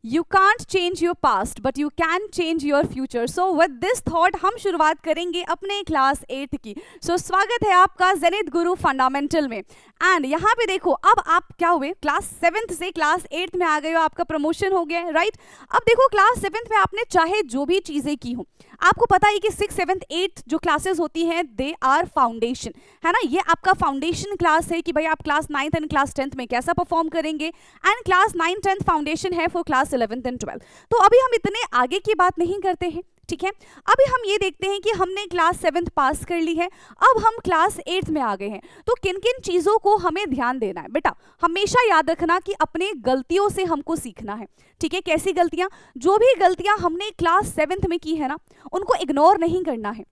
You can't change your past but you can change your future. So with this thought हम शुरुआत करेंगे अपने class 8 की। सो स्वागत है आपका जेनिथ गुरु फंडामेंटल में। एंड यहाँ पे देखो, अब आप क्या हुए, क्लास 7th से क्लास 8th में आ गए हो, आपका प्रमोशन हो गया है, राइट। अब देखो क्लास 7th में आपने चाहे जो भी चीजें की हो, आपको पता है कि 6th 7th 8th जो क्लासेस होती हैं दे आर फाउंडेशन, है ना। ये आपका फाउंडेशन क्लास है कि भाई आप class 9th and class 10th में कैसा परफॉर्म करेंगे। एंड क्लास 9 10th फाउंडेशन है for class 11th and 12th। तो अभी हम इतने आगे की बात नहीं करते हैं, ठीक है। अभी हम ये देखते हैं कि हमने क्लास 7th पास कर ली है, अब हम क्लास 8th में आ गए हैं। तो किन किन चीज़ों को हमें ध्यान देना है बेटा, हमेशा याद रखना कि अपने गलतियों से हमको सीखना है, ठीक है। कैसी गलतियां, जो भी गलतियां हमने क्लास 7th में की है ना, उनको इग्नोर नहीं करना है,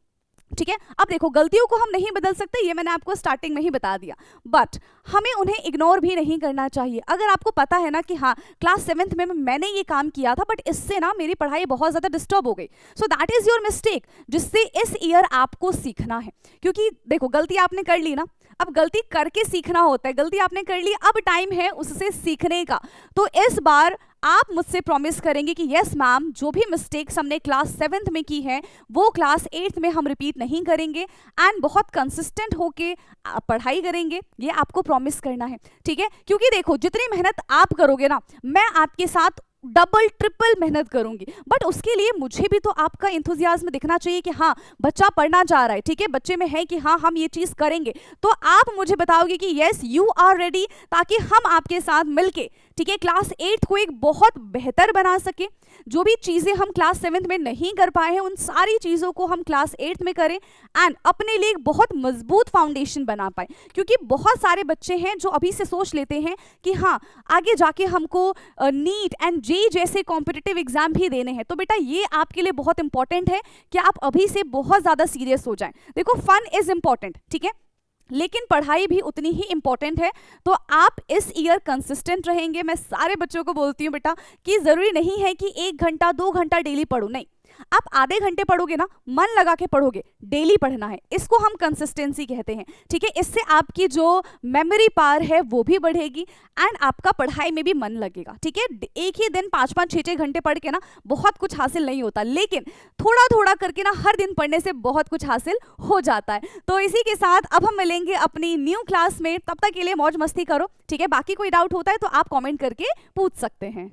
ठीक है। अब देखो गलतियों को हम नहीं बदल सकते, ये मैंने आपको स्टार्टिंग में ही बता दिया, बट हमें उन्हें इग्नोर भी नहीं करना चाहिए। अगर आपको पता है ना कि हाँ क्लास 7th में मैंने ये काम किया था बट इससे ना मेरी पढ़ाई बहुत ज़्यादा डिस्टर्ब हो गई, so that is your mistake, जिससे इस ईयर आपको सीखना है। क्योंकि देखो गलती आपने कर ली ना, अब गलती करके सीखना होता है, गलती आपने कर ली, अब टाइम है उससे सीखने का। तो इस बार आप मुझसे प्रॉमिस करेंगे कि यस मैम, जो भी मिस्टेक्स हमने क्लास 7th में की है वो क्लास 8th में हम रिपीट नहीं करेंगे एंड बहुत कंसिस्टेंट होके पढ़ाई करेंगे, ये आपको प्रॉमिस करना है, ठीक है। क्योंकि देखो जितनी मेहनत आप करोगे ना, मैं आपके साथ डबल ट्रिपल मेहनत करूंगी, बट उसके लिए मुझे भी तो आपका इंथुजियाज्म दिखना चाहिए कि हाँ बच्चा पढ़ना चाह रहा है, ठीक है, बच्चे में है कि हाँ हम ये चीज़ करेंगे। तो आप मुझे बताओगे कि यस यू आर रेडी, ताकि हम आपके साथ मिलके, ठीक है, क्लास 8th को एक बहुत बेहतर बना सके। जो भी चीज़ें हम क्लास 7th में नहीं कर पाए हैं उन सारी चीज़ों को हम क्लास 8th में करें एंड अपने लिए एक बहुत मजबूत फाउंडेशन बना पाए। क्योंकि बहुत सारे बच्चे हैं जो अभी से सोच लेते हैं कि हाँ आगे जाके हमको नीट एंड जेईई जैसे कॉम्पिटिटिव एग्जाम भी देने हैं। तो बेटा ये आपके लिए बहुत इंपॉर्टेंट है कि आप अभी से बहुत ज़्यादा सीरियस हो जाएं। देखो फन इज़ इम्पॉर्टेंट, ठीक है, लेकिन पढ़ाई भी उतनी ही इंपॉर्टेंट है। तो आप इस ईयर कंसिस्टेंट रहेंगे। मैं सारे बच्चों को बोलती हूँ बेटा कि ज़रूरी नहीं है कि 1 घंटा 2 घंटा डेली पढ़ो, नहीं, आप आधे घंटे पढ़ोगे ना, मन लगा के पढ़ोगे, डेली पढ़ना है, इसको हम कंसिस्टेंसी कहते हैं, ठीक है। इससे आपकी जो मेमोरी पावर है वो भी बढ़ेगी एंड आपका पढ़ाई में भी मन लगेगा, ठीक है। एक ही दिन 5-5 6-6 घंटे पढ़ के ना बहुत कुछ हासिल नहीं होता, लेकिन थोड़ा थोड़ा करके ना हर दिन पढ़ने से बहुत कुछ हासिल हो जाता है। तो इसी के साथ अब हम मिलेंगे अपनी न्यू क्लास में, तब तक के लिए मौज मस्ती करो, ठीक है। बाकी कोई डाउट होता है तो आप कॉमेंट करके पूछ सकते हैं।